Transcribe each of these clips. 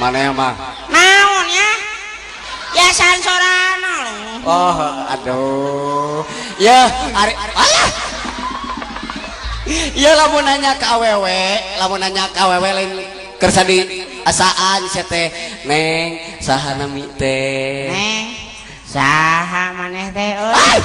Mana ya mah? Naon ya? Ya sansorana loh. Oh, aduh. Ya, alah. Ya lamun nanya ke awewe, lain kersa di asaan sia teh. Neng, saha nami teh? Neng, saha maneh teh euy?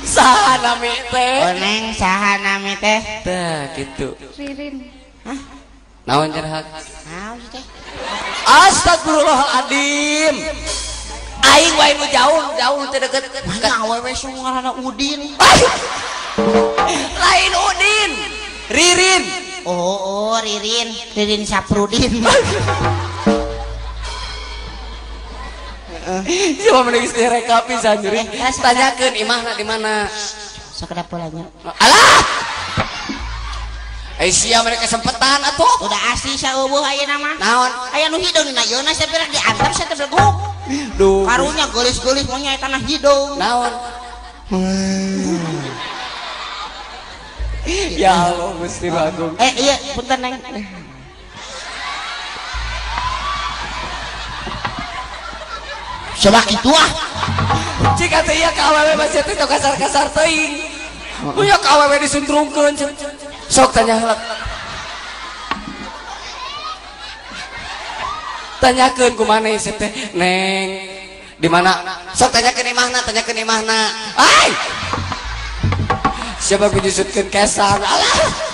Saha nami teh? Oh neng, saha nami teh? Tah gitu. Ririn. Hah? Naon cenah? Naon sih teh? Astagfirullahaladzim. Aing wae nu jauh teu deukeut. Mana awewe sungarana Udin? Lain Udin. Ririn. Oh, Ririn Saprudin. Coba menulis direka pisan juri. Tanyakeun imahna di mana? Sakedap polanya. Alah. Sia mereka kesempatan atuh. Udah asli saeueuh ayeuna mah. Naon? Aya nu hidung dina yeuna saperah diantar sa teh beleguk. Duh. Karunya geulis-geulis mah nya tanah hidung. Naon? Ya Allah Gusti Agung. Iya, punten neng. Coba kitu ah. Jika teh ieu ka awewe masih teh kasar-kasar teuing. Punya ka awewe disuntrungkeun. Sok tanya heula. Tanyakeun ku maneh ieu teh, Neng. Di mana? Sok tanyakeun imahna. Ai! Siapa dijusutkeun kesan? Alah.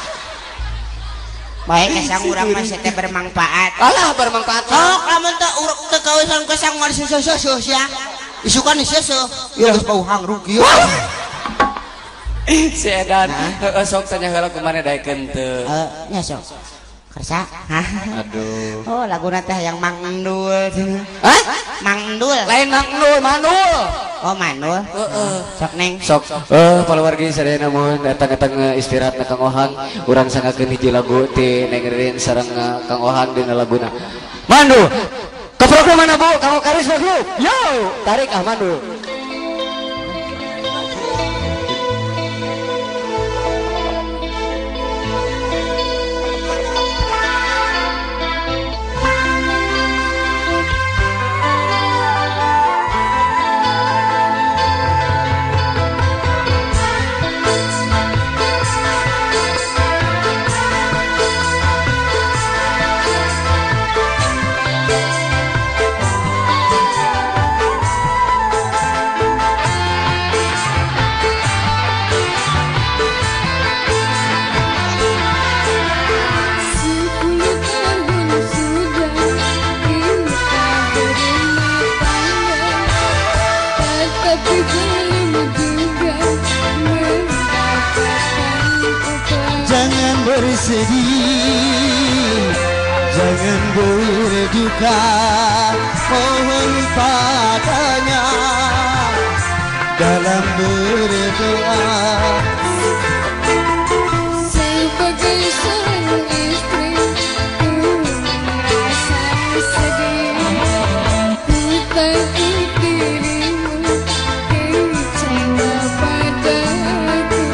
Baik kesang urang mah teh bermanfaat. Alah bermanfaat. Sok lamun teh urang teu kawisan kesang mah seueuh sia. Isukan seueuh. Ya geus bau hangruk ieu. Si Edan, sok tanya heula kumaha daekeun teu? Nya sok. Kersa? Aduh. Oh, laguna teh yang Mang Endul. Hah? Mang Endul. Lain Mang Endul, Manul. Oh, Manul. Sok neng. Sok. Paluargi sadayana mohon datang-datang istirahat na Kang Ohang. Urang sangakeun hiji lagu ti Neng Ririn sareng Kang Ohang dina laguna. Mandu. Ke program mana Bu? Kamu karisma dulu. Yo, tarik Mandu. Bersedih, jangan berduka, mohon padanya dalam berdoa. Sebagai seorang istri, ku merasa sedih. Ku takut dirimu kecewa padaku.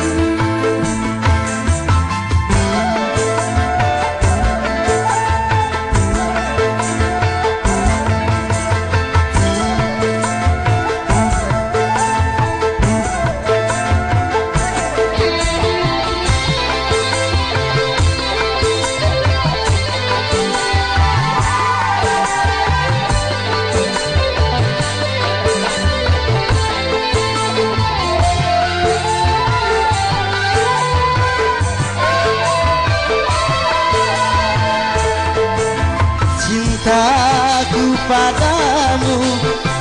Cintaku padamu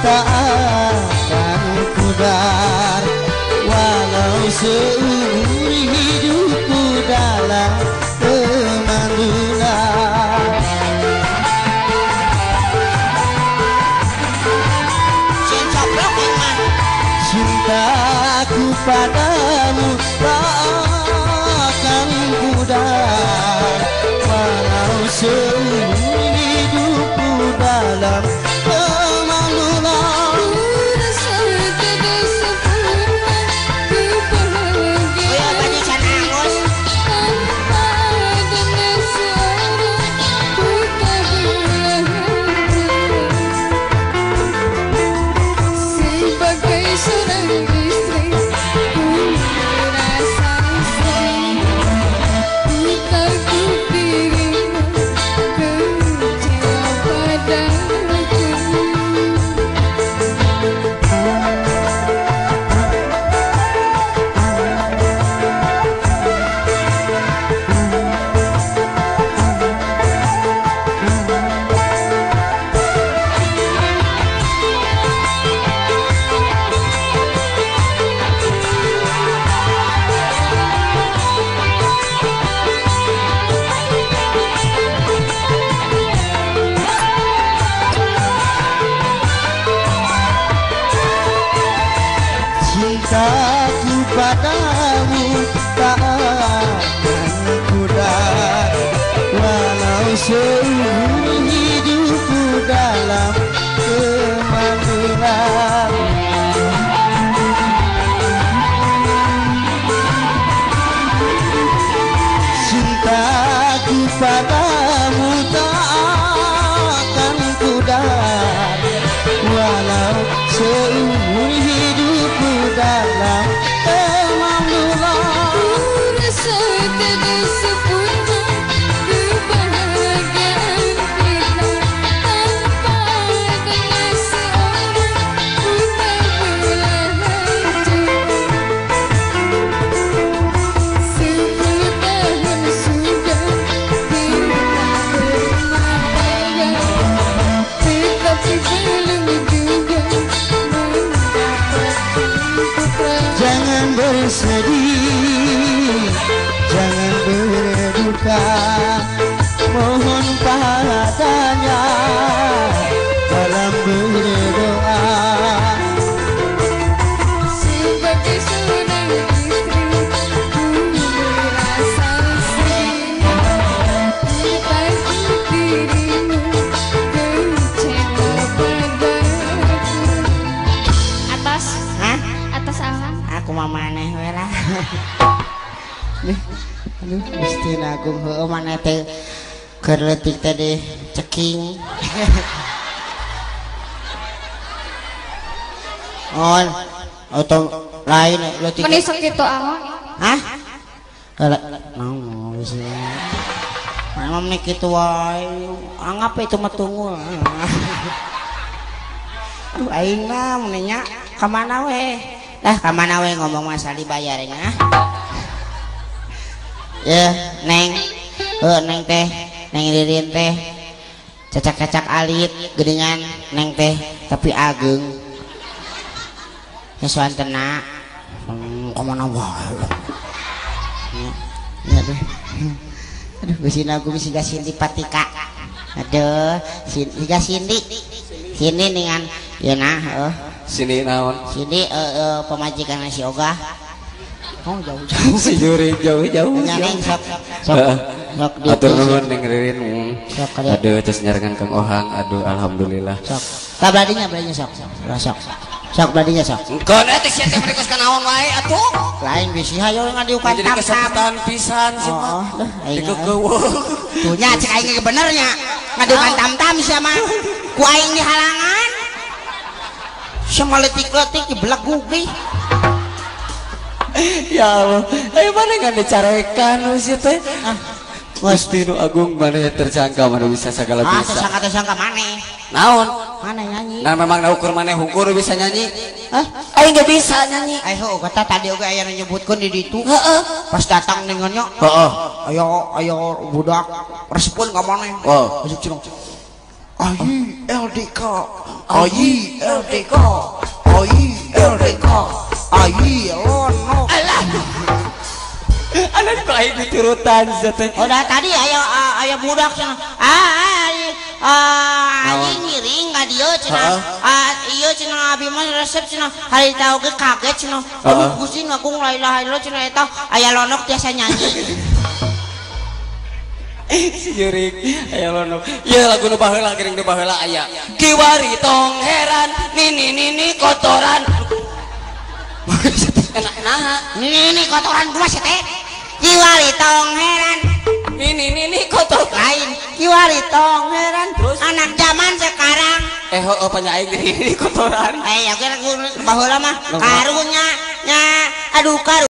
tak akan pudar, walau seumur hidupku dalam kemandulan. Cintaku padamu tak akan pudar, walau seumur hidupku dalam kemandulan. Rasa tiada sempurna kebahagiaan tanpa adanya seorang ku tak seumur hidupku dalam kemandulan. Cintaku padamu tak akan pudar, walau seumur hidupku dalam kemandulan. Rasa tiada sempurna kebahagiaan kita tanpa adanya seorang putar belah hati. 10 tahun sudah kita berumah tangga, tetapi belum juga mendapatkan putra. Jangan bersedih, jangan berduka, mohon padanya dalam berdoa. Sebagai seorang istri, ku merasa sedih bagi dirimu kecewa padaku. Atas, Hah? atas awan. Aku mah maneh we lah. Aduh, Gusti Agung heueuh maneh teh keur leutik teh ceking. On, atau lain leutik. Menisok itu awan. Hah? Naon sih? Emang nih kitu wae. Anggap itu mah tunggul. Aduh aing mah mun nya ka mana we? Dah ka mana we ngomong masalah dibayarnya. Ya, Neng. Neng teh, Neng Ririn teh. Cacak-cacak alit gedengan Neng teh, tapi ageng. Sesantena. Ka mana wae. Ya deh. Aduh, geus aku bisa Cindy Patika. Aduh, siga Cindy. Sini dengan ya nah, Sini naon? Cindy pemajikan si Oga. Oh, jauh-jauh. Si Juri jauh-jauh. Neng sok Atur nuhun dengerin. Sok kada. Aduh terus nyarengan Kang Ohang. Aduh alhamdulillah. Sok. Ka bladinya sok. Sok bladinya sok. Engkon teh sia teh mereka kanaon wae atuh. Lain bisi hayo ngadiukan Jadi kesempatan pisan sih Oh, mah. dah aing. Dikeueuh. Tuh nya cek aing ge benernya. Ngadiukan tam-tam sia mah. Ku aing di halangan. Sia mah leutik-leutik di belegug deui. Ya Allah, ayo mana nggak dicarekan sih teh? Gusti nu Agung mana terjangka mana bisa segala Ah, bisa. sangka maneh. Naon? Mana nyanyi? Nah memang ukur mana hukur bisa nyanyi? Hah? Ayo nggak bisa nyanyi. Ayo kata tadi oge aya nu nyebutkeun di ditu. Heeh. Pas datang ningannya. Heeh. Ayo budak resepun ka maneh. Oh. Asup cenah. Ayi LDK. Ayi LDK. Ayi LDK. Ayi lono. Anak kok ayo diturutan teh. Oh dah tadi aya budak cenah. Ayi ngiring ka dieu cenah. Ieu cenah abi mah resep cenah. Hari tau ge kaget cenah. Aduh Gusti ngagung la ilaha illallah cenah eta aya lonok tiasa nyanyi. Si Jurik aya lono. Ieu lagu nu baheula gering nu baheula aya. Kiwari tong heran nini kotoran. Enak naha. Ini kotoran kumaha teh? Kiwari tong heran. Nini kotor Lain kiwari tong heran. Anak zaman sekarang. Heueuh panyaing nini kotoran. Ya kira baheula mah karunya nya aduh karu